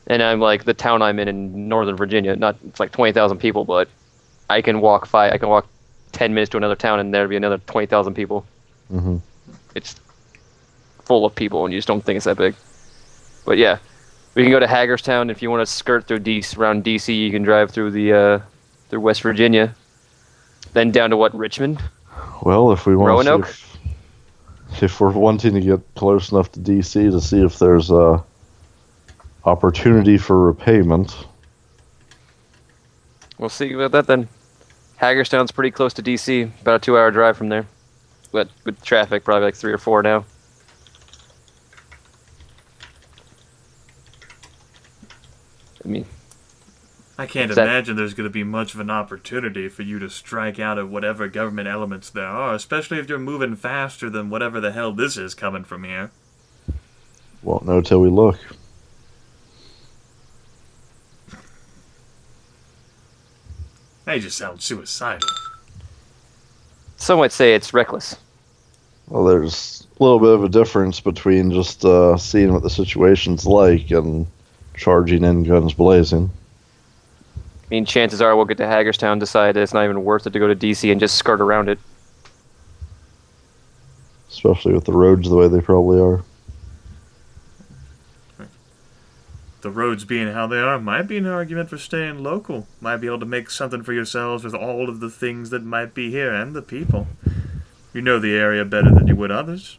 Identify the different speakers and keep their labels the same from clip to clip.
Speaker 1: And I'm like the town I'm in Northern Virginia. Not it's like 20,000 people, but I can walk 10 minutes to another town, and there'd be another 20,000 people.
Speaker 2: Mm-hmm.
Speaker 1: It's full of people, and you just don't think it's that big. But yeah, we can go to Hagerstown if you want to skirt through around DC. You can drive through through West Virginia, then down to Richmond.
Speaker 2: Well, if we want to
Speaker 1: Roanoke.
Speaker 2: if we're wanting to get close enough to DC to see if there's a opportunity for repayment.
Speaker 1: We'll see about that then. Hagerstown's pretty close to DC, about a 2-hour drive from there. But with traffic, probably like 3 or 4 now. I mean,
Speaker 3: I can't imagine there's going to be much of an opportunity for you to strike out at whatever government elements there are, especially if you're moving faster than whatever the hell this is coming from here.
Speaker 2: Won't know till we look.
Speaker 3: They just sound suicidal.
Speaker 1: some might say it's reckless.
Speaker 2: Well, there's a little bit of a difference between just seeing what the situation's like and charging in guns blazing.
Speaker 1: I mean, chances are we'll get to Hagerstown, decide that it's not even worth it to go to DC and just skirt around it.
Speaker 2: Especially with the roads the way they probably are.
Speaker 3: The roads being how they are might be an argument for staying local. Might be able to make something for yourselves with all of the things that might be here and the people. You know the area better than you would others.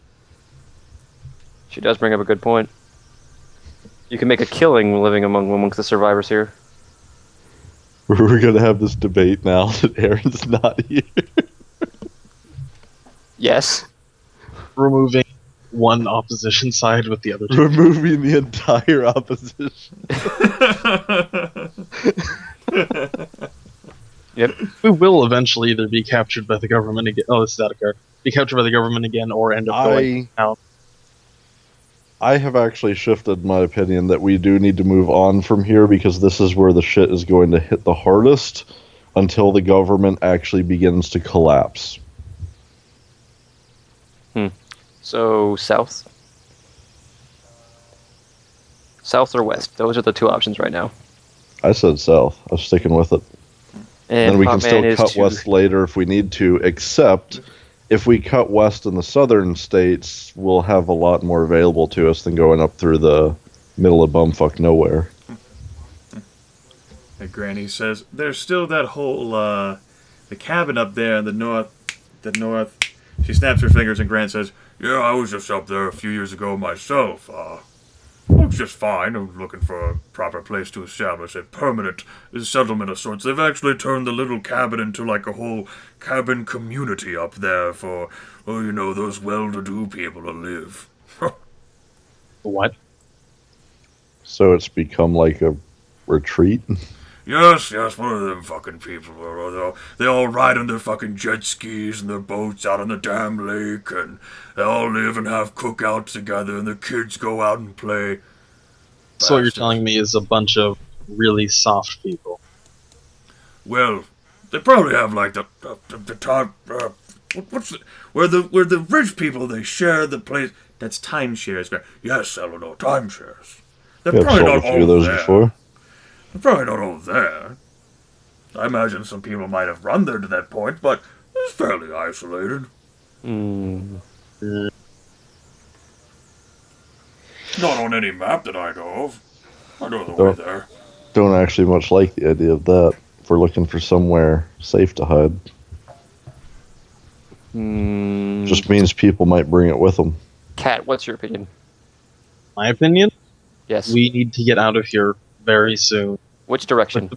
Speaker 1: She does bring up a good point. You can make a killing living amongst the survivors here.
Speaker 2: We're going to have this debate now that Aaron's not here.
Speaker 1: Yes.
Speaker 4: Removing one opposition side with the other two.
Speaker 2: Removing the entire opposition.
Speaker 1: Yep.
Speaker 4: We will eventually either be captured by the government again. Oh, this is out of card. Be captured by the government again, or end up going out.
Speaker 2: I have actually shifted my opinion that we do need to move on from here because this is where the shit is going to hit the hardest until the government actually begins to collapse.
Speaker 1: So, south? South or west? Those are the two options right now.
Speaker 2: I said south. I'm sticking with it.
Speaker 1: And
Speaker 2: then we can
Speaker 1: Potman
Speaker 2: still cut west later if we need to, except if we cut west in the southern states, we'll have a lot more available to us than going up through the middle of bumfuck nowhere.
Speaker 3: And Granny says, there's still that whole, the cabin up there in the north. She snaps her fingers and Grant says, yeah, I was just up there a few years ago myself. Looks just fine. I'm looking for a proper place to establish a permanent settlement of sorts. They've actually turned the little cabin into like a whole cabin community up there for, those well-to-do people to live.
Speaker 4: What?
Speaker 2: So it's become like a retreat?
Speaker 3: Yes, one of them fucking people. They all ride on their fucking jet skis and their boats out on the damn lake, and they all live and have cookouts together, and the kids go out and play.
Speaker 4: So what you're telling me is a bunch of really soft people.
Speaker 3: Well, they probably have like the top. Where the rich people they share the place. That's timeshares. Yes, Eleanor, timeshares. They're probably not all there.
Speaker 2: Before.
Speaker 3: They're probably not all there. I imagine some people might have run there to that point, but it's fairly isolated.
Speaker 1: Mm.
Speaker 3: Not on any map that I know of. I know the way there.
Speaker 2: Don't actually much like the idea of that. If we're looking for somewhere safe to hide. Just means people might bring it with them.
Speaker 1: Kat, what's your opinion?
Speaker 4: My opinion?
Speaker 1: Yes.
Speaker 4: We need to get out of here very soon.
Speaker 1: Which direction?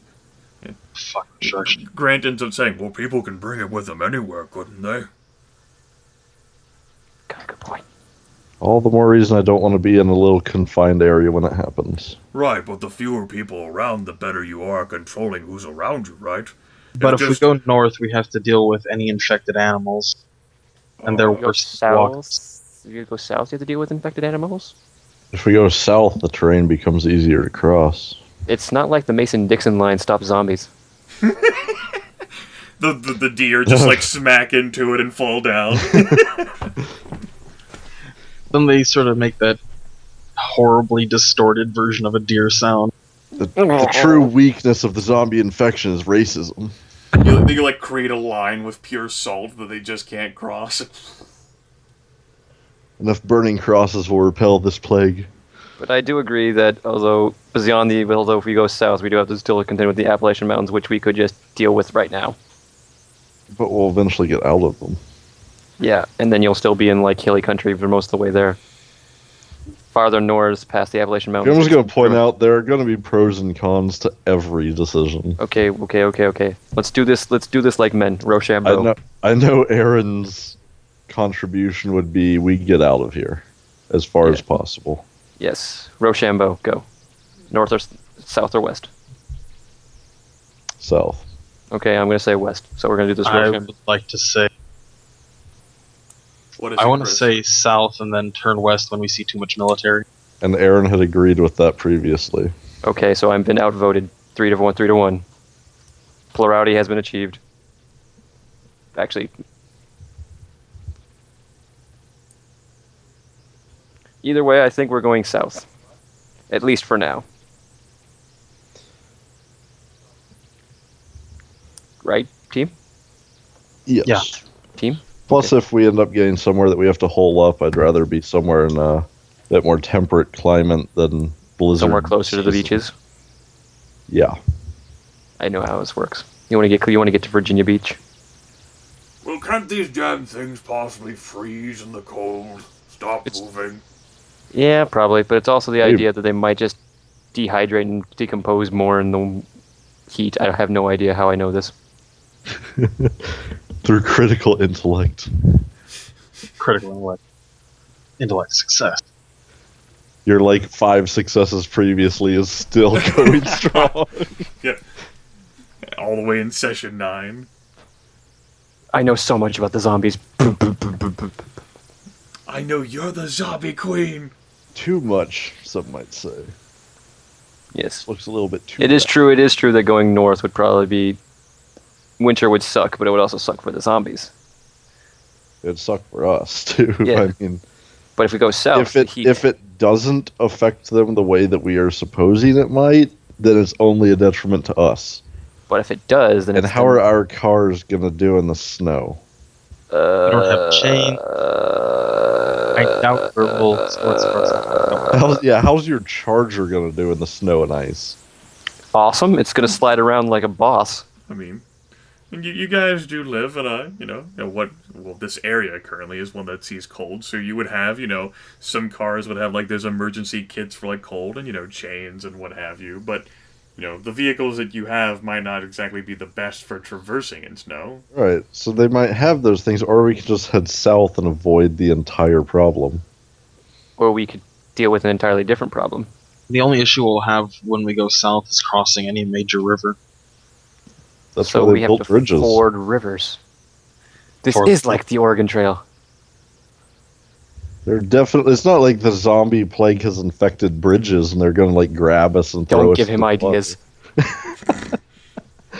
Speaker 4: Fucking church.
Speaker 3: Grant ends up saying, well, people can bring it with them anywhere, couldn't they?
Speaker 1: Got a good point.
Speaker 2: All the more reason I don't want to be in a little confined area when it happens.
Speaker 3: Right, but the fewer people around, the better you are controlling who's around you, right?
Speaker 4: But if we go north, we have to deal with any infected animals. And their worst walks.
Speaker 1: If you go south, you have to deal with infected animals?
Speaker 2: If we go south, the terrain becomes easier to cross.
Speaker 1: It's not like the Mason-Dixon line stops zombies.
Speaker 3: the deer just like smack into it and fall down.
Speaker 4: Then they sort of make that horribly distorted version of a deer sound.
Speaker 2: The true weakness of the zombie infection is racism.
Speaker 3: They like create a line with pure salt that they just can't cross.
Speaker 2: Enough burning crosses will repel this plague.
Speaker 1: But I do agree that although if we go south, we do have to still contend with the Appalachian Mountains, which we could just deal with right now.
Speaker 2: But we'll eventually get out of them.
Speaker 1: Yeah, and then you'll still be in like hilly country for most of the way there. Farther north, past the Appalachian Mountains.
Speaker 2: I'm just going to point out there are going to be pros and cons to every decision.
Speaker 1: Okay. Let's do this like men. Rochambeau.
Speaker 2: I know Aaron's contribution would be we get out of here as far as possible.
Speaker 1: Yes. Rochambeau, go. North or south or west?
Speaker 2: South.
Speaker 1: Okay, I'm going to say west. So we're going to do this
Speaker 4: I
Speaker 1: Rochambeau.
Speaker 4: would like to say.
Speaker 3: What is
Speaker 4: I
Speaker 3: it,
Speaker 4: want to
Speaker 3: Chris?
Speaker 4: say south and then turn west when we see too much military.
Speaker 2: And Aaron had agreed with that previously.
Speaker 1: Okay, so I've been outvoted 3-1. Plurality has been achieved. Actually, either way, I think we're going south. At least for now. Right, team?
Speaker 2: Yes.
Speaker 4: Yeah.
Speaker 1: Team?
Speaker 2: Plus, if we end up getting somewhere that we have to hole up, I'd rather be somewhere in a bit more temperate climate than blizzard.
Speaker 1: Somewhere closer to the beaches.
Speaker 2: Yeah.
Speaker 1: I know how this works. You want to get to Virginia Beach?
Speaker 3: Well, can't these damn things possibly freeze in the cold? Stop moving.
Speaker 1: Yeah, probably, but it's also the idea that they might just dehydrate and decompose more in the heat. I have no idea how I know this.
Speaker 2: Through critical intellect.
Speaker 4: Critical intellect. Intellect success.
Speaker 2: Your like 5 successes previously is still going strong.
Speaker 3: Yeah. All the way in session 9.
Speaker 1: I know so much about the zombies.
Speaker 3: I know you're the zombie queen.
Speaker 2: Too much, some might say.
Speaker 1: Yes.
Speaker 2: Looks a little bit too
Speaker 1: It is
Speaker 2: bad.
Speaker 1: true that going north would probably be... Winter would suck, but it would also suck for the zombies.
Speaker 2: It'd suck for us, too.
Speaker 1: Yeah.
Speaker 2: I mean,
Speaker 1: But if we go south,
Speaker 2: if it doesn't affect them the way that we are supposing it might, then it's only a detriment to us.
Speaker 1: But if it does, then
Speaker 2: And
Speaker 1: it's
Speaker 2: how are our cars going to do in the snow?
Speaker 4: We don't have chain. I doubt we're wolves.
Speaker 2: How's your Charger going to do in the snow and ice?
Speaker 1: Awesome. It's going to slide around like a boss.
Speaker 3: I mean, you guys do live in a, this area currently is one that sees cold, so you would have, some cars would have, like, those emergency kits for, like, cold and, chains and what have you, but, the vehicles that you have might not exactly be the best for traversing in snow.
Speaker 2: Right, so they might have those things, or we can just head south and avoid the entire problem.
Speaker 1: Or we could deal with an entirely different problem.
Speaker 4: The only issue we'll have when we go south is crossing any major river.
Speaker 2: That's
Speaker 1: So
Speaker 2: why
Speaker 1: we
Speaker 2: they
Speaker 1: have
Speaker 2: built
Speaker 1: to
Speaker 2: bridges.
Speaker 1: ford rivers. This
Speaker 4: Ford-
Speaker 1: is like the Oregon Trail.
Speaker 2: They're definitely. It's not like the zombie plague has infected bridges and they're going to like grab us and throw
Speaker 1: Don't
Speaker 2: us
Speaker 1: give him
Speaker 2: in the
Speaker 1: ideas.
Speaker 2: water.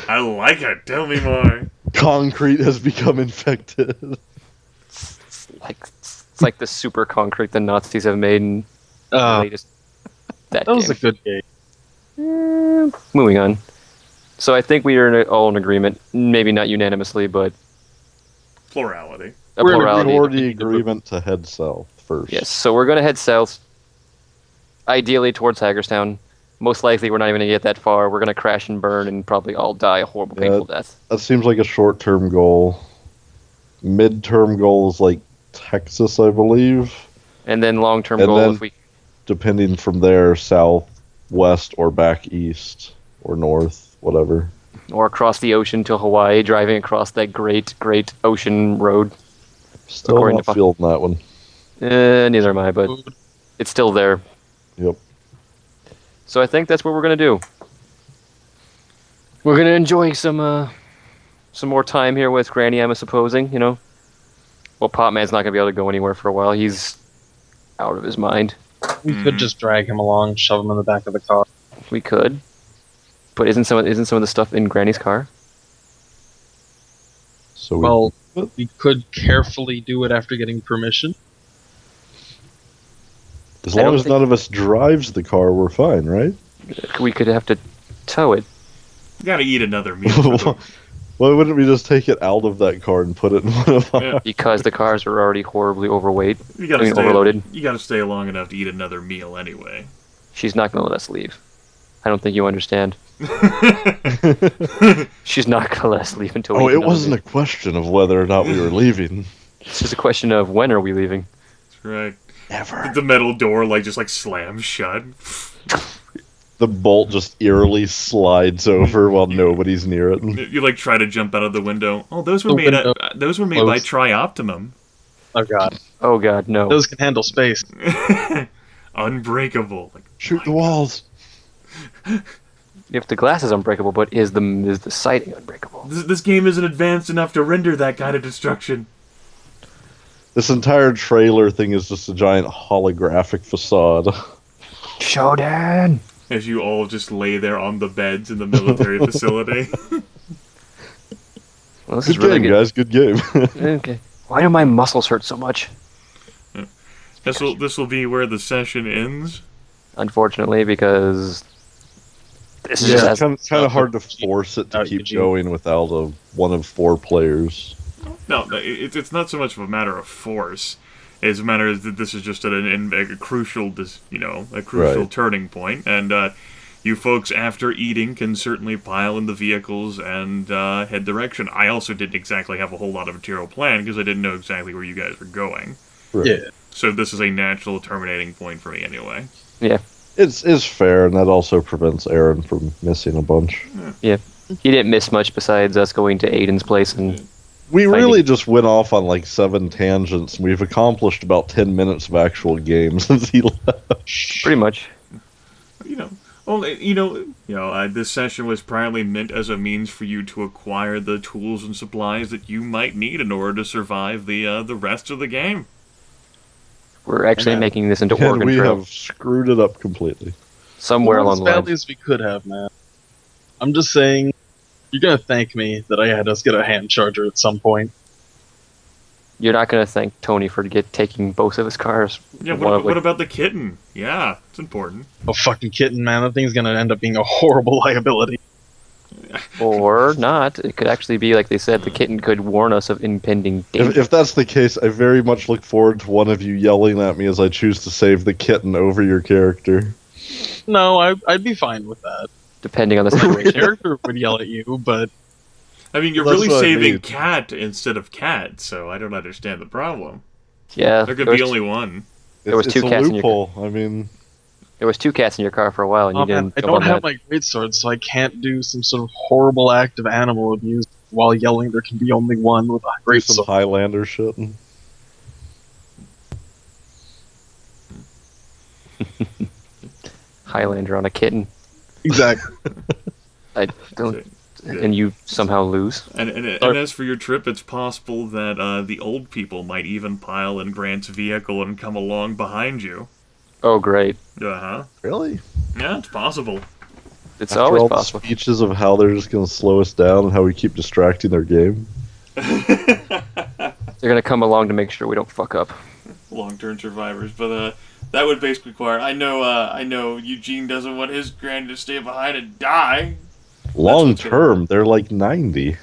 Speaker 3: I like it. Tell me more.
Speaker 2: Concrete has become infected.
Speaker 1: It's like the super concrete the Nazis have made in the latest
Speaker 4: That was
Speaker 1: game.
Speaker 4: a good game.
Speaker 1: Moving on. So I think we are all in agreement. Maybe not unanimously, but
Speaker 3: Plurality.
Speaker 1: a
Speaker 4: We're in
Speaker 1: plurality.
Speaker 2: Or the agreement to head south first.
Speaker 1: Yes, so we're going to head south, ideally towards Hagerstown. Most likely we're not even going to get that far. We're going to crash and burn and probably all die a horrible, painful death.
Speaker 2: That seems like a short-term goal. Mid-term goal is like Texas, I believe.
Speaker 1: And then long-term
Speaker 2: And
Speaker 1: goal,
Speaker 2: then-
Speaker 1: if we...
Speaker 2: Depending from there, south, west, or back east, or north, whatever.
Speaker 1: Or across the ocean to Hawaii, driving across that great, great ocean road.
Speaker 2: Still
Speaker 1: According
Speaker 2: not
Speaker 1: to-
Speaker 2: feeling that one.
Speaker 1: Neither am I, but it's still there.
Speaker 2: Yep.
Speaker 1: So I think that's what we're going to do. We're going to enjoy some more time here with Granny, I'm supposing, Well, Potman's not going to be able to go anywhere for a while. He's out of his mind.
Speaker 4: We could just drag him along, shove him in the back of the car.
Speaker 1: We could. But isn't some of the stuff in Granny's car?
Speaker 2: So
Speaker 4: Well, we could carefully do it after getting permission.
Speaker 2: as
Speaker 1: I
Speaker 2: long
Speaker 1: don't
Speaker 2: as
Speaker 1: think-
Speaker 2: none of us drives the car, we're fine, right?
Speaker 1: We could have to tow it.
Speaker 3: You gotta eat another meal. For the,
Speaker 2: Why wouldn't we just take it out of that car and put it in one of
Speaker 3: Yeah.
Speaker 2: our...
Speaker 1: Because the cars are already horribly overweight.
Speaker 3: you gotta stay
Speaker 1: overloaded.
Speaker 3: You gotta stay long enough to eat another meal anyway.
Speaker 1: She's not going to let us leave. I don't think you understand. She's not going to let us leave until we
Speaker 2: Oh,
Speaker 1: eat
Speaker 2: it
Speaker 1: another
Speaker 2: wasn't
Speaker 1: meal.
Speaker 2: a question of whether or not we were leaving.
Speaker 1: It's just a question of when are we leaving.
Speaker 3: That's right.
Speaker 2: Never.
Speaker 3: The metal door just slams shut.
Speaker 2: The bolt just eerily slides over while nobody's near it.
Speaker 3: You try to jump out of the window. Oh, those were
Speaker 4: The
Speaker 3: made.
Speaker 4: window
Speaker 3: Those were made by
Speaker 4: closed.
Speaker 3: Trioptimum.
Speaker 4: Oh god.
Speaker 1: Oh god, no.
Speaker 4: Those can handle space.
Speaker 3: Unbreakable.
Speaker 2: Shoot the walls.
Speaker 1: If the glass is unbreakable, but is the siding unbreakable?
Speaker 3: This game isn't advanced enough to render that kind of destruction.
Speaker 2: This entire trailer thing is just a giant holographic facade.
Speaker 1: Shodan!
Speaker 3: As you all just lay there on the beds in the military facility.
Speaker 1: Well, this
Speaker 2: Good
Speaker 1: is really
Speaker 2: game, guys. Good game.
Speaker 1: Okay. Why do my muscles hurt so much?
Speaker 3: This will be where the session ends.
Speaker 1: Unfortunately, because this is
Speaker 2: Yeah,
Speaker 1: just
Speaker 2: it's kind of hard to force it to keep
Speaker 4: Eugene.
Speaker 2: going without one of 4 players.
Speaker 3: No, it's not so much of a matter of force. It's a matter that this is just a crucial,
Speaker 2: Right.
Speaker 3: turning point, and you folks, after eating, can certainly pile in the vehicles and head direction. I also didn't exactly have a whole lot of material planned because I didn't know exactly where you guys were going.
Speaker 2: Right.
Speaker 4: Yeah.
Speaker 3: So this is a natural terminating point for me, anyway.
Speaker 1: yeah.
Speaker 2: It's fair, and that also prevents Aaron from missing a bunch.
Speaker 1: He didn't miss much besides us going to Aiden's place and
Speaker 2: We
Speaker 1: Finding-
Speaker 2: really just went off on like 7 tangents, and we've accomplished about 10 minutes of actual game since he left.
Speaker 1: pretty much.
Speaker 3: This session was primarily meant as a means for you to acquire the tools and supplies that you might need in order to survive the rest of the game.
Speaker 1: We're actually
Speaker 4: Yeah.
Speaker 1: making this into
Speaker 2: And
Speaker 1: Oregon
Speaker 2: we
Speaker 1: Trail.
Speaker 2: have screwed it up completely.
Speaker 1: Somewhere
Speaker 4: Well,
Speaker 1: along
Speaker 4: as
Speaker 1: the line.
Speaker 4: badly as we could have, man. I'm just saying, you're gonna thank me that I had us get a hand charger at some point.
Speaker 1: You're not going to thank Tony for taking both of his cars.
Speaker 3: Yeah,
Speaker 1: One of,
Speaker 3: what
Speaker 1: like-
Speaker 3: about the kitten? Yeah, it's important.
Speaker 4: Oh, fucking kitten, man. That thing's gonna end up being a horrible liability.
Speaker 1: Or not. It could actually be, like they said, the kitten could warn us of impending danger.
Speaker 2: If that's the case, I very much look forward to one of you yelling at me as I choose to save the kitten over your character.
Speaker 4: No, I'd be fine with that.
Speaker 1: Depending on the
Speaker 4: The
Speaker 1: situation.
Speaker 4: character would yell at you, but
Speaker 3: I mean, you're
Speaker 2: Well, that's
Speaker 3: really
Speaker 2: what I
Speaker 3: saving
Speaker 2: mean.
Speaker 3: cat instead of cat, so I don't understand the problem.
Speaker 1: Yeah.
Speaker 3: There could
Speaker 1: there
Speaker 3: be
Speaker 1: was-
Speaker 3: only one.
Speaker 1: There was
Speaker 2: It's
Speaker 1: two
Speaker 2: a
Speaker 1: cats in your
Speaker 2: loophole. I mean,
Speaker 1: There was 2 cats in your car for a while, and you
Speaker 4: oh, man,
Speaker 1: didn't
Speaker 4: I
Speaker 1: jump
Speaker 4: don't
Speaker 1: on
Speaker 4: have
Speaker 1: that.
Speaker 4: my greatsword, so I can't do some sort of horrible act of animal abuse while yelling there can be only one with a
Speaker 2: do some
Speaker 4: greatsword.
Speaker 2: Highlander shit.
Speaker 1: Highlander on a kitten.
Speaker 4: Exactly.
Speaker 1: I don't. And you somehow lose.
Speaker 3: And as for your trip, it's possible that the old people might even pile in Grant's vehicle and come along behind you.
Speaker 1: Oh, great.
Speaker 3: Uh-huh.
Speaker 2: Really?
Speaker 3: Yeah, it's possible.
Speaker 1: It's
Speaker 2: After
Speaker 1: always
Speaker 2: all the
Speaker 1: possible.
Speaker 2: speeches of how they're just going to slow us down and how we keep distracting their game.
Speaker 1: They're going to come along to make sure we don't fuck up.
Speaker 3: Long-term survivors, but that would basically require. I know Eugene doesn't want his granny to stay behind and die.
Speaker 2: Long
Speaker 3: what's
Speaker 2: term, they're like 90.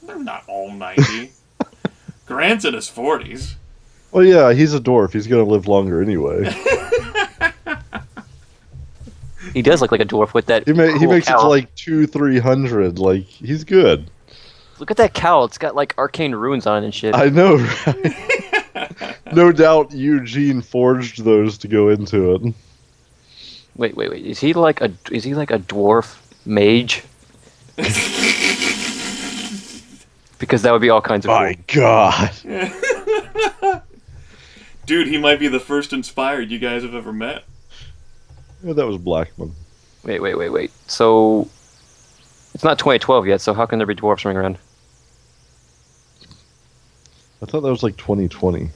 Speaker 3: They're not all 90. Grant's in his 40s.
Speaker 2: Well, yeah, he's a dwarf. He's going to live longer anyway.
Speaker 1: He does look like a dwarf with that
Speaker 2: He
Speaker 1: cool
Speaker 2: makes it to
Speaker 1: cowl.
Speaker 2: like 200-300. Like, he's good.
Speaker 1: Look at that cowl. It's got like arcane runes on it and shit.
Speaker 2: I know, right? No doubt Eugene forged those to go into it.
Speaker 1: Wait. Is he like a dwarf mage? Because that would be all kinds of
Speaker 2: My
Speaker 1: cool.
Speaker 2: God.
Speaker 3: Dude, he might be the first inspired you guys have ever met.
Speaker 2: Yeah, that was Blackman.
Speaker 1: Wait. So it's not 2012 yet. So how can there be dwarfs running around?
Speaker 2: I thought that was like 2020.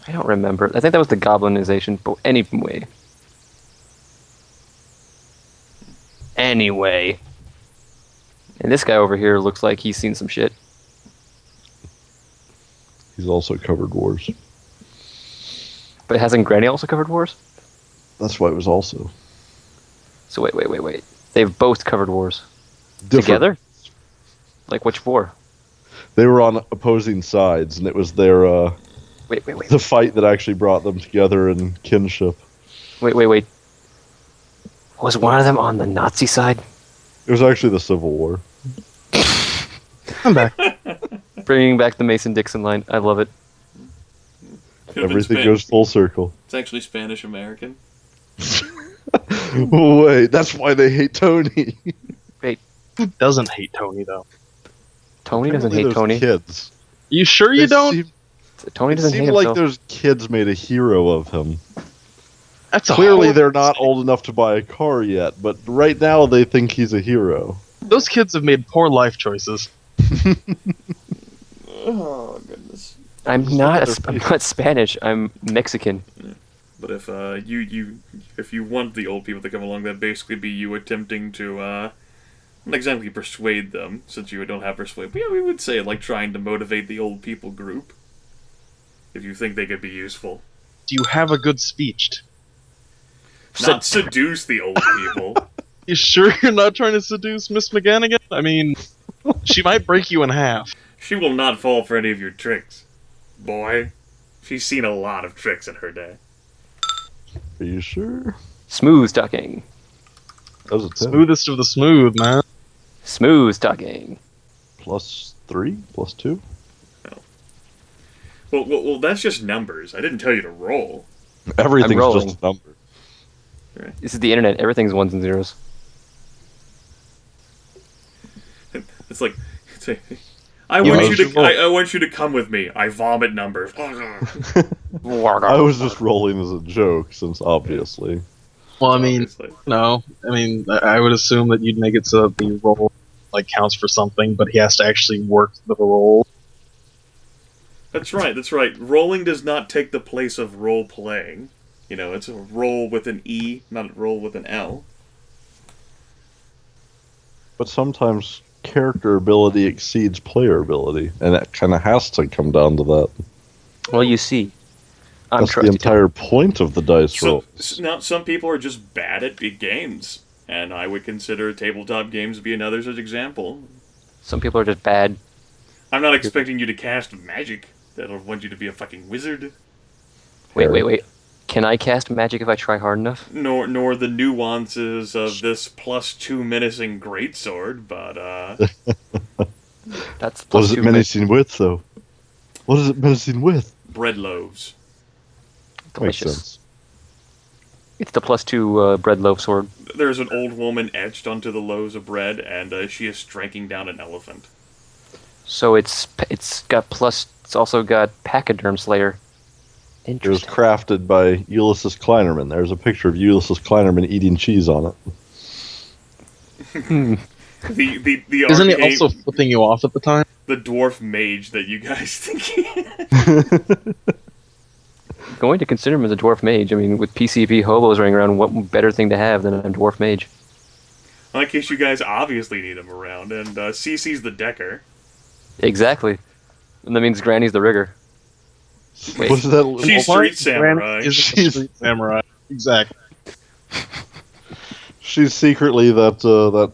Speaker 1: I don't remember. I think that was the goblinization. But anyway. And this guy over here looks like he's seen some shit.
Speaker 2: He's also covered wars.
Speaker 1: But hasn't Granny also covered wars?
Speaker 2: That's why it was also.
Speaker 1: So wait. They've both covered wars.
Speaker 2: Different.
Speaker 1: Together? Like which war?
Speaker 2: They were on opposing sides, and it was their
Speaker 1: Wait.
Speaker 2: the fight that actually brought them together in kinship.
Speaker 1: Wait. Was one of them on the Nazi side?
Speaker 2: It was actually the Civil War.
Speaker 4: I'm back.
Speaker 1: Bringing back the Mason-Dixon line. I love it.
Speaker 2: Everything goes full circle.
Speaker 3: It's actually Spanish American.
Speaker 2: Wait, that's why they hate Tony.
Speaker 4: Who doesn't hate Tony, though?
Speaker 1: Tony doesn't
Speaker 2: Apparently
Speaker 1: hate
Speaker 2: those
Speaker 1: Tony.
Speaker 2: Kids.
Speaker 4: You sure you
Speaker 2: It
Speaker 4: don't?
Speaker 1: Tony
Speaker 2: It
Speaker 1: doesn't hate
Speaker 2: seemed like
Speaker 1: himself.
Speaker 2: those kids made a hero of him.
Speaker 4: That's a
Speaker 2: Clearly,
Speaker 4: horrible
Speaker 2: they're not
Speaker 4: mistake.
Speaker 2: old enough to buy a car yet, but right now they think he's a hero.
Speaker 4: Those kids have made poor life choices.
Speaker 3: Oh goodness!
Speaker 1: I'm not Spanish. I'm Mexican.
Speaker 3: But if if you want the old people to come along, that'd basically be you attempting to not exactly persuade them, since you don't have persuade. But yeah, we would say like trying to motivate the old people group. If you think they could be useful,
Speaker 4: Do you have a good speech?
Speaker 3: not seduce the old people.
Speaker 4: You sure you're not trying to seduce Miss MacGannigan? I mean, she might break you in half.
Speaker 3: She will not fall for any of your tricks, boy. She's seen a lot of tricks in her day.
Speaker 2: Are you sure?
Speaker 1: Smooth talking.
Speaker 2: That was a 10.
Speaker 4: Smoothest of the smooth, man.
Speaker 1: Smooth talking.
Speaker 2: +3? +2?
Speaker 3: Well, that's just numbers. I didn't tell you to roll.
Speaker 2: Everything's
Speaker 1: rolling.
Speaker 2: just a number.
Speaker 1: This is the internet. Everything's ones and zeros.
Speaker 3: It's like, I want you to come with me. I vomit numbers.
Speaker 2: I was just rolling as a joke, since obviously.
Speaker 4: Well, I mean,
Speaker 3: Obviously.
Speaker 4: no. I mean, I would assume that you'd make it so that the roll counts for something, but he has to actually work the roll.
Speaker 3: That's right. Rolling does not take the place of role playing. You know, it's a roll with an E, not a roll with an L.
Speaker 2: But sometimes character ability exceeds player ability, and it kind of has to come down to that.
Speaker 1: Well, you see, I'm
Speaker 2: That's the
Speaker 1: Trusty.
Speaker 2: entire point of the dice roll.
Speaker 3: Now, some people are just bad at big games, and I would consider tabletop games to be another such example.
Speaker 1: Some people are just bad.
Speaker 3: I'm not expecting you to cast magic. That'll want you to be a fucking wizard.
Speaker 1: Wait. Can I cast magic if I try hard enough?
Speaker 3: Nor the nuances of this +2 menacing greatsword, but
Speaker 1: That's
Speaker 2: What
Speaker 1: plus
Speaker 2: is it
Speaker 1: 2
Speaker 2: menacing with, though? What is it menacing with?
Speaker 3: bread loaves.
Speaker 2: Makes
Speaker 1: Delicious.
Speaker 2: sense.
Speaker 1: It's the +2 bread loaf sword.
Speaker 3: There's an old woman etched onto the loaves of bread, and she is striking down an elephant.
Speaker 1: So it's got plus. It's also got Pachyderm Slayer.
Speaker 2: It was
Speaker 1: Interesting.
Speaker 2: crafted by Ulysses Kleinerman. There's a picture of Ulysses Kleinerman eating cheese on it.
Speaker 3: The
Speaker 4: Isn't he
Speaker 3: arcane-
Speaker 4: also flipping you off at the time?
Speaker 3: the dwarf mage that you guys think he is?
Speaker 1: Going to consider him as a dwarf mage. I mean, with PCP hobos running around, what better thing to have than a dwarf mage?
Speaker 3: In case you guys obviously need him around, and CC's the decker.
Speaker 1: Exactly. And that means Granny's the rigger. Wait.
Speaker 2: What is that?
Speaker 3: She's
Speaker 4: Well,
Speaker 3: street samurai.
Speaker 4: Isn't a
Speaker 2: She's-
Speaker 4: street samurai. Exactly.
Speaker 2: She's secretly that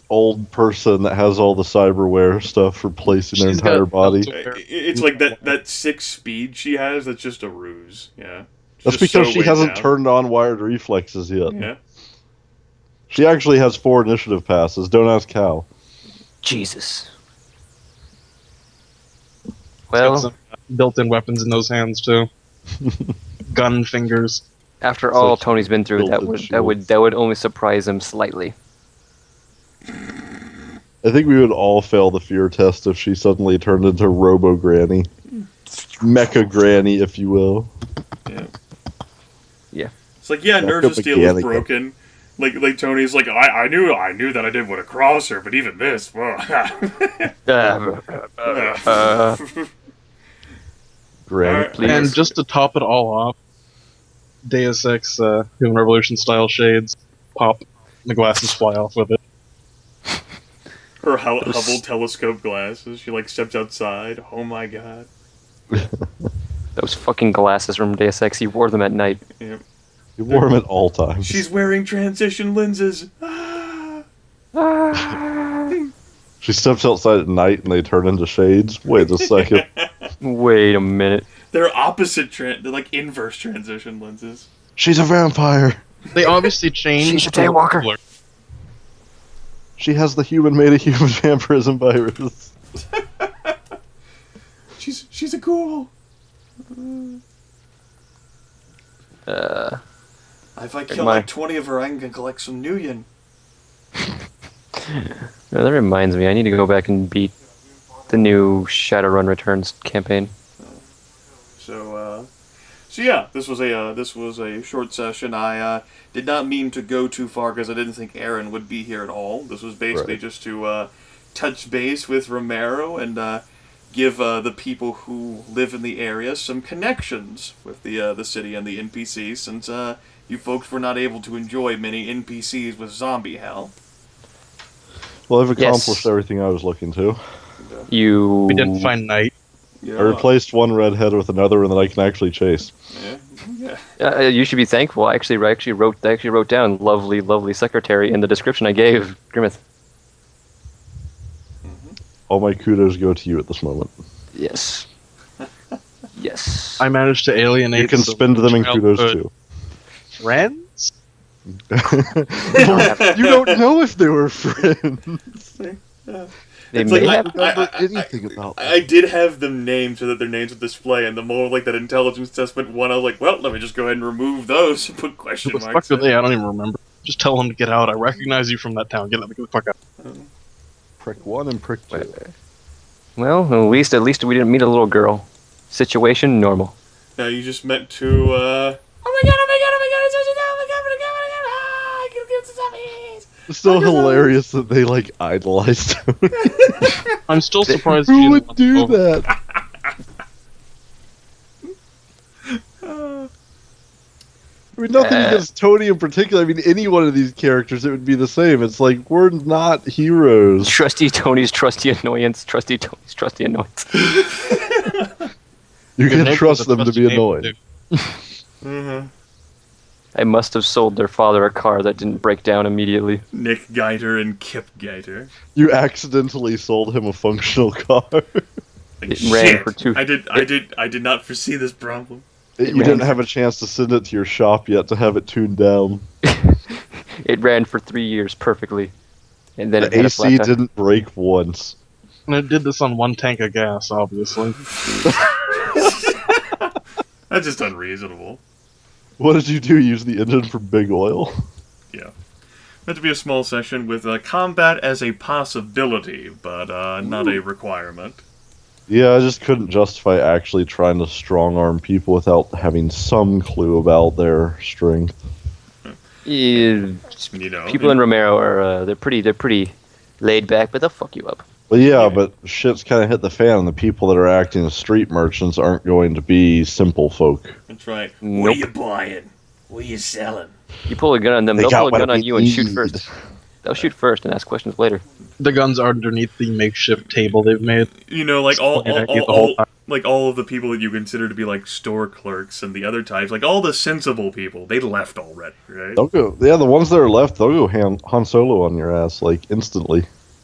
Speaker 2: old person that has all the cyberware stuff replacing their
Speaker 4: She's got
Speaker 2: entire body.
Speaker 3: It's like that 6 speed she has. That's just a ruse. Yeah.
Speaker 2: That's
Speaker 3: Just
Speaker 2: because
Speaker 3: so
Speaker 2: she
Speaker 3: weighed
Speaker 2: hasn't
Speaker 3: down.
Speaker 2: turned on wired reflexes yet.
Speaker 3: Yeah.
Speaker 2: She actually has 4 initiative passes. Don't ask how.
Speaker 1: Jesus.
Speaker 4: Got
Speaker 1: Well,
Speaker 4: some built-in weapons in those hands too. Gun fingers.
Speaker 1: after all
Speaker 2: Such
Speaker 1: Tony's been through, that
Speaker 2: built-in
Speaker 1: would only surprise him slightly.
Speaker 2: I think we would all fail the fear test if she suddenly turned into Robo Granny. Mecha Granny, if you will.
Speaker 3: Yeah.
Speaker 1: Yeah.
Speaker 3: It's like, yeah,
Speaker 2: Back
Speaker 3: Nerves of
Speaker 2: up
Speaker 3: Steel is
Speaker 2: MacGannigan.
Speaker 3: broken. Like Tony's like, I knew that I didn't want to cross her, but even this, well.
Speaker 2: Granny.
Speaker 1: Please.
Speaker 4: And just to top it all off, Deus Ex Human Revolution style shades pop, and the glasses fly off with it.
Speaker 3: Her Hubble telescope glasses. She like steps outside. Oh my god.
Speaker 1: Those fucking glasses from Deus Ex, he wore them at night.
Speaker 3: Yeah.
Speaker 2: He wore them at all times.
Speaker 3: She's wearing transition lenses.
Speaker 2: She steps outside at night and they turn into shades. Wait a second.
Speaker 1: Wait a minute.
Speaker 3: They're opposite. They're like inverse transition lenses.
Speaker 2: She's a vampire.
Speaker 4: They obviously changed.
Speaker 1: She's a daywalker.
Speaker 4: the-
Speaker 2: She has the human-made-a-human vampirism virus.
Speaker 3: She's a ghoul. If I kill like 20 of her, I can collect some new yin.
Speaker 1: No, that reminds me, I need to go back and beat the new Shadowrun Returns campaign.
Speaker 3: So yeah, this was a short session. I did not mean to go too far because I didn't think Aaron would be here at all. This was basically just to touch base with Romero and give the people who live in the area some connections with the city and the NPCs, since you folks were not able to enjoy many NPCs with zombie hell.
Speaker 2: Well, I've accomplished everything I was looking to.
Speaker 4: We didn't find Night.
Speaker 3: Yeah.
Speaker 2: I replaced one redhead with another one that I can actually chase.
Speaker 3: Yeah.
Speaker 1: You should be thankful. I actually wrote down lovely secretary in the description I gave Grimith.
Speaker 2: All my kudos go to you at this moment.
Speaker 1: Yes. Yes.
Speaker 4: I managed to alienate.
Speaker 2: You can
Speaker 4: some
Speaker 2: spend them in kudos
Speaker 4: childhood
Speaker 2: too.
Speaker 4: Friends?
Speaker 2: You don't know if they were friends.
Speaker 1: They
Speaker 3: It's
Speaker 1: may
Speaker 3: like,
Speaker 1: have.
Speaker 2: Remember anything about that.
Speaker 3: I did have them named so that their names would display, and the more like that intelligence test went one, I was like, well, let me just go ahead and remove those and put question
Speaker 4: Who the
Speaker 3: marks.
Speaker 4: fuck are they? I don't even remember. Just tell them to get out. I recognize you from that town. Get the fuck out.
Speaker 2: Prick 1 and prick 2.
Speaker 1: Well, at least we didn't meet a little girl. Situation normal.
Speaker 3: Now you just meant to. Oh my god!
Speaker 2: It's so hilarious that they like idolized him.
Speaker 4: I'm still surprised.
Speaker 2: Who
Speaker 4: you
Speaker 2: would
Speaker 4: didn't
Speaker 2: do
Speaker 4: want to go.
Speaker 2: that? I mean, nothing against Tony in particular. I mean, any one of these characters, it would be the same. It's like, we're not heroes.
Speaker 1: Trusty Tony's trusty annoyance. Trusty Tony's trusty annoyance.
Speaker 2: You
Speaker 4: Your
Speaker 2: can
Speaker 4: neighbor
Speaker 2: trust
Speaker 4: was a
Speaker 2: them to
Speaker 4: trusty
Speaker 2: be
Speaker 4: neighbor,
Speaker 2: annoying.
Speaker 4: too.
Speaker 3: Mm-hmm.
Speaker 1: I must have sold their father a car that didn't break down immediately.
Speaker 3: Nick Geiter and Kip Geiter.
Speaker 2: You accidentally sold him a functional car.
Speaker 3: Like,
Speaker 1: It ran
Speaker 3: shit.
Speaker 1: for two-
Speaker 3: I did not foresee this problem.
Speaker 2: You didn't have a chance to send it to your shop yet to have it tuned down.
Speaker 1: It ran for 3 years perfectly, and then it
Speaker 2: The
Speaker 1: had a flat
Speaker 2: AC
Speaker 1: tire.
Speaker 2: didn't break once.
Speaker 4: And it did this on one tank of gas, obviously.
Speaker 3: That's just unreasonable.
Speaker 2: What did you do? Use the engine for big oil?
Speaker 3: Yeah. Meant to be a small session with combat as a possibility, but not a requirement.
Speaker 2: Yeah, I just couldn't justify actually trying to strong-arm people without having some clue about their strength.
Speaker 1: You
Speaker 3: know,
Speaker 1: people in Romero are they're pretty laid back, but they'll fuck you up.
Speaker 2: Well, yeah, but shit's kind of hit the fan, and the people that are acting as street merchants aren't going to be simple folk.
Speaker 3: That's right.
Speaker 1: Nope.
Speaker 3: What are you buying? What are you selling?
Speaker 1: You pull a gun on them,
Speaker 2: They
Speaker 1: they'll
Speaker 2: got
Speaker 1: pull a
Speaker 2: what
Speaker 1: gun on
Speaker 2: we
Speaker 1: you and shoot
Speaker 2: need.
Speaker 1: first. They'll shoot first and ask questions later.
Speaker 4: The guns are underneath the makeshift table they've made.
Speaker 3: You know, like all
Speaker 4: Pointed at you the whole time.
Speaker 3: like all of the people that you consider to be like store clerks and the other types, like all the sensible people, they left already, right?
Speaker 2: They'll go. Yeah, the ones that are left, they'll go Han Solo on your ass like instantly.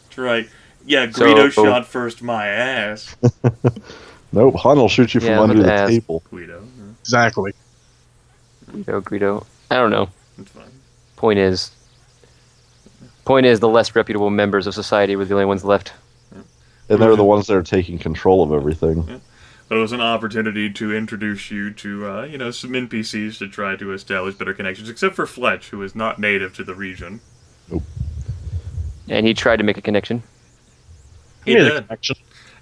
Speaker 3: That's right. Yeah, Guido
Speaker 1: So-
Speaker 3: shot first my ass.
Speaker 2: Nope, Han will shoot you from
Speaker 1: Yeah,
Speaker 2: under
Speaker 1: look
Speaker 2: the
Speaker 1: at ass.
Speaker 2: table.
Speaker 3: Guido.
Speaker 4: Exactly.
Speaker 1: Guido. I don't know.
Speaker 3: That's fine.
Speaker 1: Point is, the less reputable members of society were the only ones left.
Speaker 2: And they're the ones that are taking control of everything.
Speaker 3: But it was an opportunity to introduce you to, some NPCs to try to establish better connections, except for Fletch, who is not native to the region.
Speaker 1: And he tried to make a connection.
Speaker 3: He
Speaker 4: Made a
Speaker 3: did.
Speaker 4: connection.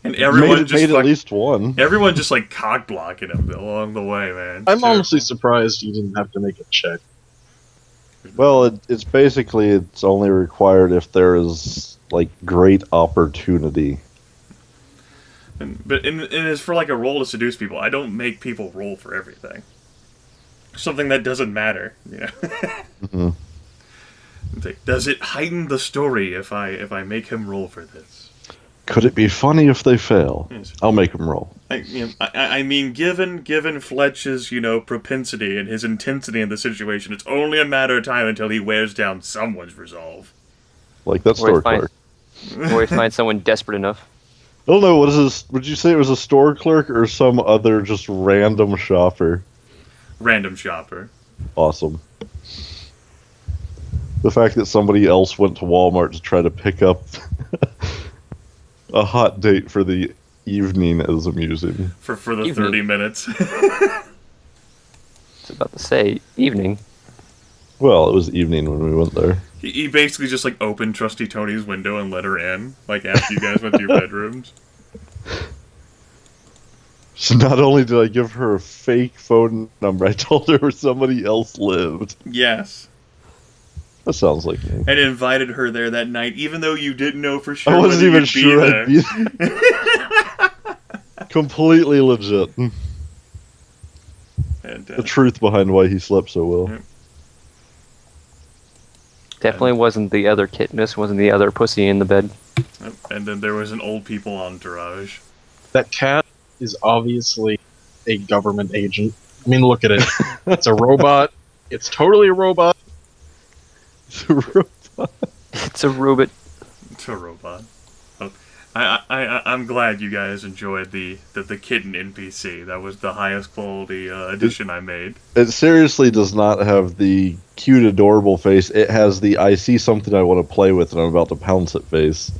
Speaker 3: And everyone just
Speaker 2: made at least one.
Speaker 3: everyone just like cock blocking him along the way, man.
Speaker 4: I'm
Speaker 3: Terrible.
Speaker 4: honestly surprised you didn't have to make a check.
Speaker 2: Well, it's basically it's only required if there is like great opportunity.
Speaker 3: But it's for like a role to seduce people. I don't make people roll for everything. Something that doesn't matter, you know.
Speaker 2: Mhm.
Speaker 3: It's like, does it heighten the story if I make him roll for this?
Speaker 2: Could it be funny if they fail?
Speaker 3: Yes.
Speaker 2: I'll make them roll.
Speaker 3: I mean, given Fletch's, propensity and his intensity in the situation, it's only a matter of time until he wears down someone's resolve.
Speaker 2: Like that store clerk.
Speaker 1: Or find someone desperate enough.
Speaker 2: I don't know, what is this? Would you say it was a store clerk or some other just random shopper?
Speaker 3: Random shopper.
Speaker 2: Awesome. The fact that somebody else went to Walmart to try to pick up a hot date for the evening is amusing.
Speaker 3: For the
Speaker 1: Evening.
Speaker 3: 30 minutes.
Speaker 1: It's about to say evening.
Speaker 2: Well, it was evening when we went there.
Speaker 3: He basically just, opened Trusty Tony's window and let her in, after you guys went to your bedrooms.
Speaker 2: So not only did I give her a fake phone number, I told her where somebody else lived.
Speaker 3: Yes.
Speaker 2: That sounds like me.
Speaker 3: And invited her there that night, even though you didn't know for sure
Speaker 2: I wasn't
Speaker 3: whether
Speaker 2: even
Speaker 3: you'd
Speaker 2: sure
Speaker 3: be
Speaker 2: I'd be there. Completely legit.
Speaker 3: And,
Speaker 2: The truth behind why he slept so well.
Speaker 3: Yeah.
Speaker 1: Definitely wasn't the other kitness, wasn't the other pussy in the bed.
Speaker 3: and then there was an old people entourage.
Speaker 4: That cat is obviously a government agent. I mean, look at it. It's a robot. It's totally a robot.
Speaker 1: It's a robot.
Speaker 3: It's a robot. Oh, I'm glad you guys enjoyed the kitten NPC. That was the highest quality addition I made.
Speaker 2: It seriously does not have the cute, adorable face. It has the I see something I want to play with and I'm about to pounce it face.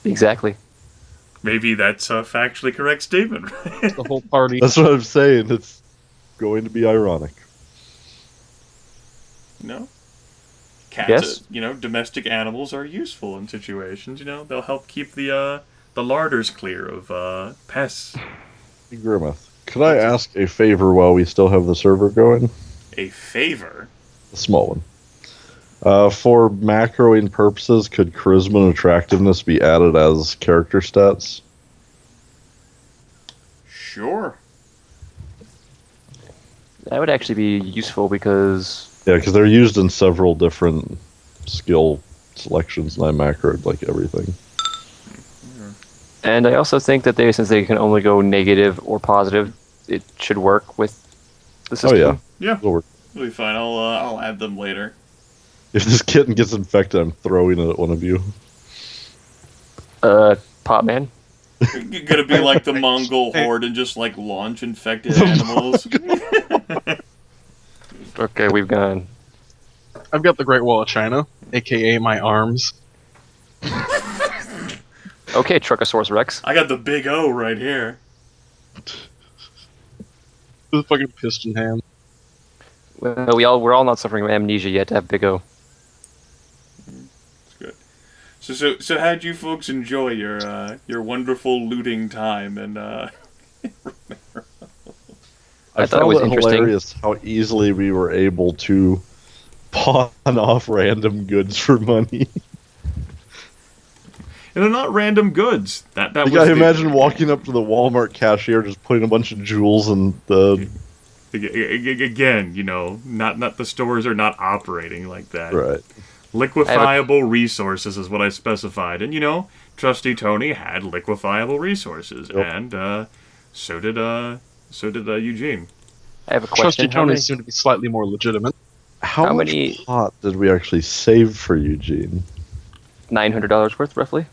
Speaker 1: Exactly.
Speaker 3: Maybe that's a factually correct statement, right?
Speaker 4: The whole party.
Speaker 2: That's what I'm saying. It's going to be ironic.
Speaker 3: No? Cats,
Speaker 1: Yes.
Speaker 3: Domestic animals are useful in situations. They'll help keep the larders clear of pests.
Speaker 2: Grimith, could I ask a favor while we still have the server going?
Speaker 3: A favor?
Speaker 2: A small one. For macroing purposes, could charisma and attractiveness be added as character stats?
Speaker 3: Sure.
Speaker 1: That would actually be useful because
Speaker 2: Yeah, because they're used in several different skill selections, and I macroed like everything.
Speaker 1: and I also think that since they can only go negative or positive, it should work with the system.
Speaker 2: Oh yeah,
Speaker 3: Yeah,
Speaker 2: it'll work.
Speaker 3: it'll be fine. I'll add them later.
Speaker 2: If this kitten gets infected, I'm throwing it at one of you.
Speaker 1: Potman.
Speaker 3: You're gonna be like the Mongol horde and just launch infected animals.
Speaker 1: Okay, we've gone.
Speaker 4: I've got the Great Wall of China, aka my arms.
Speaker 1: Okay, Truckosaurus Rex.
Speaker 3: I got the big O right here.
Speaker 4: With a fucking piston hand.
Speaker 1: Well, we're all not suffering from amnesia yet to have Big O.
Speaker 3: It's good. So how'd you folks enjoy your wonderful looting time and
Speaker 1: I
Speaker 2: I
Speaker 1: thought it
Speaker 2: found
Speaker 1: was
Speaker 2: it
Speaker 1: interesting.
Speaker 2: hilarious how easily we were able to pawn off random goods for money.
Speaker 3: And they're not random goods. That
Speaker 2: Like,
Speaker 3: was
Speaker 2: I imagine walking up to the Walmart cashier, just putting a bunch of jewels in the...
Speaker 3: Again, not the stores are not operating like that.
Speaker 2: Right.
Speaker 3: Liquefiable resources is what I specified, and Trusty Tony had liquefiable resources,
Speaker 2: Yep.
Speaker 3: and so did Eugene.
Speaker 1: I have a
Speaker 4: Trusty
Speaker 1: question. How
Speaker 4: Tony
Speaker 1: many,
Speaker 4: seem to be slightly more legitimate.
Speaker 2: How
Speaker 1: How
Speaker 2: much
Speaker 1: many-
Speaker 2: pot did we actually save for Eugene?
Speaker 1: $900 worth, roughly?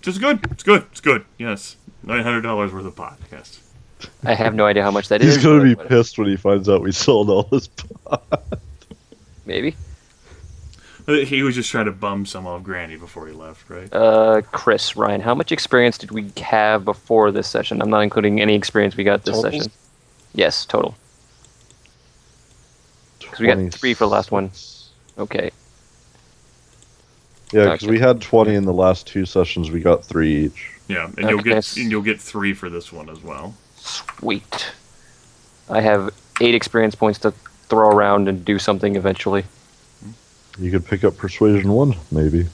Speaker 3: It's good. It's good. It's good. Yes, $900 worth of pot. Yes.
Speaker 1: I have no idea how much that is.
Speaker 2: He's going to be
Speaker 1: but
Speaker 2: pissed when he finds out we sold all this pot.
Speaker 1: maybe.
Speaker 3: He was just trying to bum some off Granny before he left, right?
Speaker 1: Chris, Ryan, how much experience did we have before this session? I'm not including any experience we got this
Speaker 4: Total?
Speaker 1: session. Yes, total. Because we got 3 for the last one. Okay.
Speaker 2: Yeah, because
Speaker 1: Okay.
Speaker 2: we had 20 in the last 2 sessions. We got 3 each.
Speaker 3: Yeah, and
Speaker 1: Okay.
Speaker 3: you'll get 3 for this one as well.
Speaker 1: Sweet. I have 8 experience points to throw around and do something eventually.
Speaker 2: You could pick up Persuasion 1, maybe.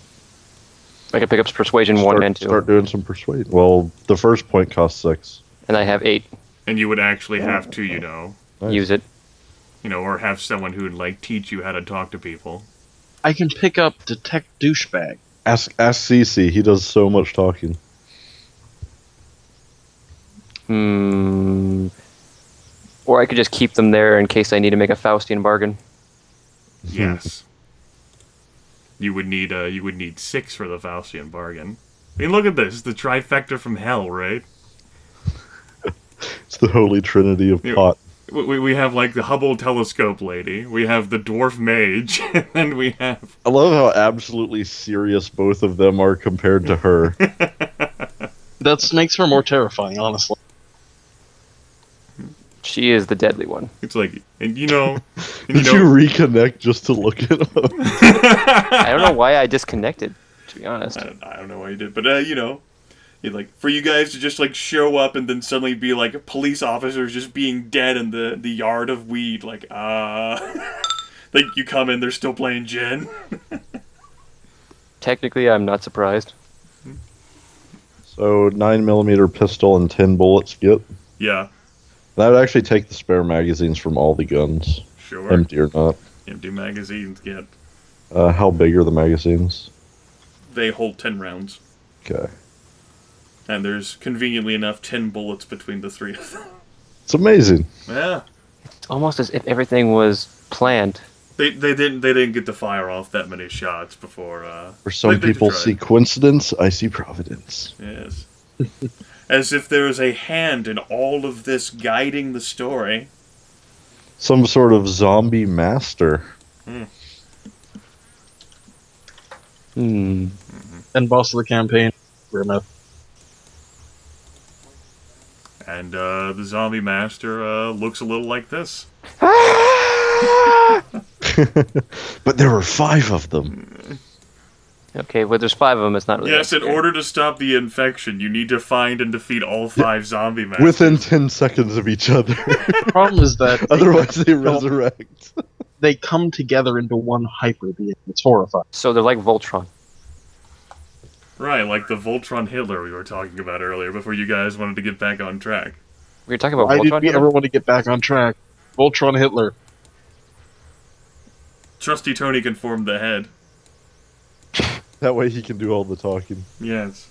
Speaker 1: I can pick up Persuasion 1 and 2.
Speaker 2: Start doing some Persuade. Well, the first point costs 6.
Speaker 1: And I have 8.
Speaker 3: And you would actually have to,
Speaker 2: Nice.
Speaker 1: Use it.
Speaker 3: or have someone who would teach you how to talk to people.
Speaker 4: I can pick up Detect Douchebag.
Speaker 2: Ask Cece. He does so much talking.
Speaker 1: Or I could just keep them there in case I need to make a Faustian bargain.
Speaker 3: Yes. You would need 6 for the Faustian bargain. I mean, look at this. The trifecta from hell, right?
Speaker 2: It's the holy trinity of pot.
Speaker 3: We have, like, the Hubble telescope lady. We have the dwarf mage. And then we have...
Speaker 2: I love how absolutely serious both of them are compared to her.
Speaker 4: That makes her more terrifying, honestly.
Speaker 1: She is the deadly one.
Speaker 3: It's like, and you know... And
Speaker 2: Did you reconnect just to look at them?
Speaker 1: I don't know why I disconnected, to be honest.
Speaker 3: I don't know why you did, but, you know... Like, for you guys to just, like, show up and then suddenly be, like, police officers just being dead in the yard of weed, like, like, you come in, they're still playing gin.
Speaker 1: Technically, I'm not surprised.
Speaker 2: So 9mm pistol and 10 bullets get.
Speaker 3: Yeah,
Speaker 2: That would actually take the spare magazines from all the guns,
Speaker 3: sure.
Speaker 2: empty or not.
Speaker 3: Empty magazines get...
Speaker 2: How big are the magazines?
Speaker 3: They hold 10 rounds.
Speaker 2: Okay.
Speaker 3: And there's, conveniently enough, 10 bullets between the 3 of them.
Speaker 2: It's amazing.
Speaker 3: Yeah.
Speaker 1: It's almost as if everything was planned.
Speaker 3: They didn't get to fire off that many shots before,
Speaker 2: For some
Speaker 3: they
Speaker 2: people
Speaker 3: tried.
Speaker 2: see coincidence, I see providence.
Speaker 3: Yes. As if there was a hand in all of this guiding the story.
Speaker 2: Some sort of zombie master.
Speaker 1: Hmm.
Speaker 4: And boss of the campaign, Grimith.
Speaker 3: And, the zombie master, looks a little like this.
Speaker 2: But there were 5 of them.
Speaker 1: Okay, well, there's 5 of them. It's not really.
Speaker 3: Yes, in order to stop the infection, you need to find and defeat all 5 zombie masters.
Speaker 2: Within 10 seconds of each other.
Speaker 4: The problem is that
Speaker 2: Otherwise they resurrect.
Speaker 4: they come together into one hyper being. It's horrifying.
Speaker 1: So they're like Voltron.
Speaker 3: Right, like the Voltron Hitler we were talking about earlier before you guys wanted to get back on track.
Speaker 1: We were talking about
Speaker 4: Why did
Speaker 1: Voltron.
Speaker 4: we ever want to get back on track? Voltron Hitler.
Speaker 3: Trusty Tony can form the head.
Speaker 2: That way he can do all the talking.
Speaker 3: Yes.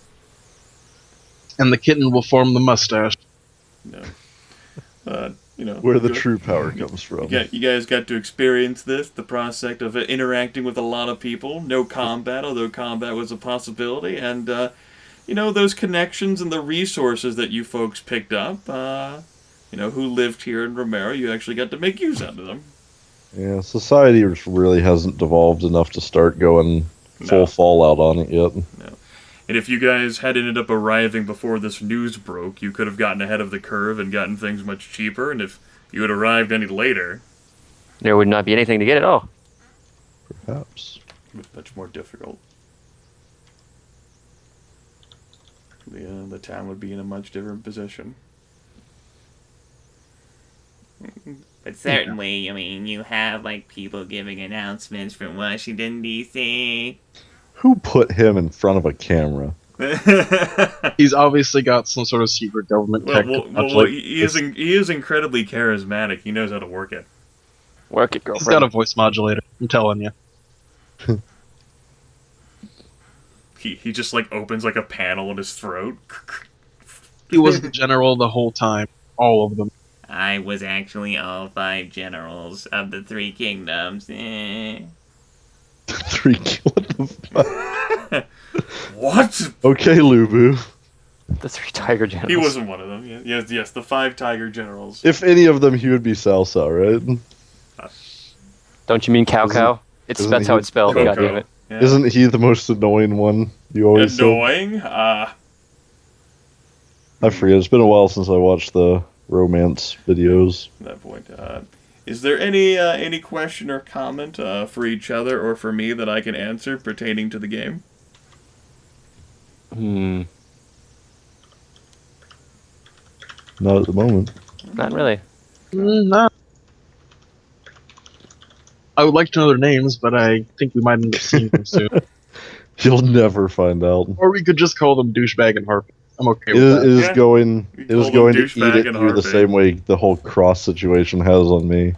Speaker 4: And the kitten will form the mustache.
Speaker 3: No. You know.
Speaker 2: Where the
Speaker 3: good.
Speaker 2: true power comes from.
Speaker 3: You guys got to experience this, the prospect of interacting with a lot of people. No combat, although combat was a possibility. And, you know, those connections and the resources that you folks picked up, you know, who lived here in Romero, you actually got to make use out of them.
Speaker 2: Yeah, society really hasn't devolved enough to start going full fallout on it yet.
Speaker 3: No. And if you guys had ended up arriving before this news broke, you could have gotten ahead of the curve and gotten things much cheaper. And if you had arrived any later,
Speaker 1: There would not be anything to get at all.
Speaker 2: Perhaps.
Speaker 3: it was much more difficult. The town would be in a much different position.
Speaker 5: But certainly, I mean, you have, like, people giving announcements from Washington, D.C.
Speaker 2: Who put him in front of a camera?
Speaker 4: He's obviously got some sort of secret government tech.
Speaker 3: He is incredibly charismatic. He knows how to work it.
Speaker 1: Work it,
Speaker 4: He's got
Speaker 1: girlfriend.
Speaker 4: a voice modulator. I'm telling you.
Speaker 3: He just, like, opens, like, a panel in his throat.
Speaker 4: He was the general the whole time. All of them.
Speaker 5: I was actually all 5 generals of the 3 kingdoms.
Speaker 2: What the fuck?
Speaker 3: What?
Speaker 2: Okay, Lubu.
Speaker 1: The 3 tiger generals.
Speaker 3: He wasn't one of them. Yes, the 5 tiger generals.
Speaker 2: If any of them, he would be Salsa, right?
Speaker 1: Don't you mean cow cow?
Speaker 2: isn't
Speaker 1: That's how
Speaker 2: he
Speaker 1: it's spelled.
Speaker 3: Coco?
Speaker 1: God damn it.
Speaker 3: Yeah.
Speaker 2: Isn't he the most annoying one? You always say?
Speaker 3: Annoying?
Speaker 2: I forget. It's been a while since I watched the romance videos.
Speaker 3: At that point. Is there any question or comment for each other or for me that I can answer pertaining to the game?
Speaker 2: Not at the moment.
Speaker 1: Not really.
Speaker 4: No. I would like to know their names, but I think we might end up seeing them soon.
Speaker 2: You'll never find out.
Speaker 4: Or we could just call them douchebag and harp. I'm okay
Speaker 2: It
Speaker 4: with
Speaker 2: is,
Speaker 4: that.
Speaker 2: it is
Speaker 3: Yeah.
Speaker 2: going.
Speaker 3: You
Speaker 2: It is
Speaker 3: call
Speaker 2: going
Speaker 3: them
Speaker 2: to eat
Speaker 3: douchebag
Speaker 2: at
Speaker 3: and
Speaker 2: you the
Speaker 3: harpy.
Speaker 2: same way the whole cross situation has on me.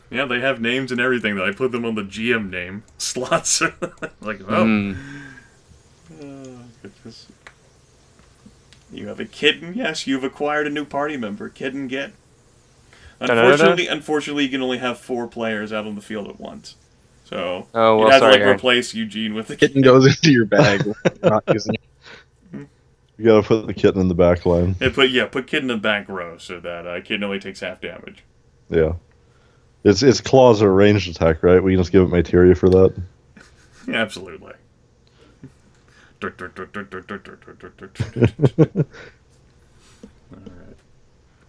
Speaker 3: Yeah, they have names and everything. That I put them on the GM name. slots. Like, oh.
Speaker 1: Mm.
Speaker 3: Goodness. You have a kitten? Yes, you've acquired a new party member. Kitten get. Unfortunately, you can only have 4 players out on the field at once. So
Speaker 1: Oh, well,
Speaker 3: you'd have to
Speaker 1: sorry, Aaron.
Speaker 3: replace Eugene with the
Speaker 4: Kitten goes into your bag. When you're not using it.
Speaker 2: You gotta put the kitten in the back line.
Speaker 3: Yeah, put kitten in the back row so that kitten only takes half damage.
Speaker 2: Yeah. Its claws are a ranged attack, right? We can just give it materia for that.
Speaker 3: Absolutely.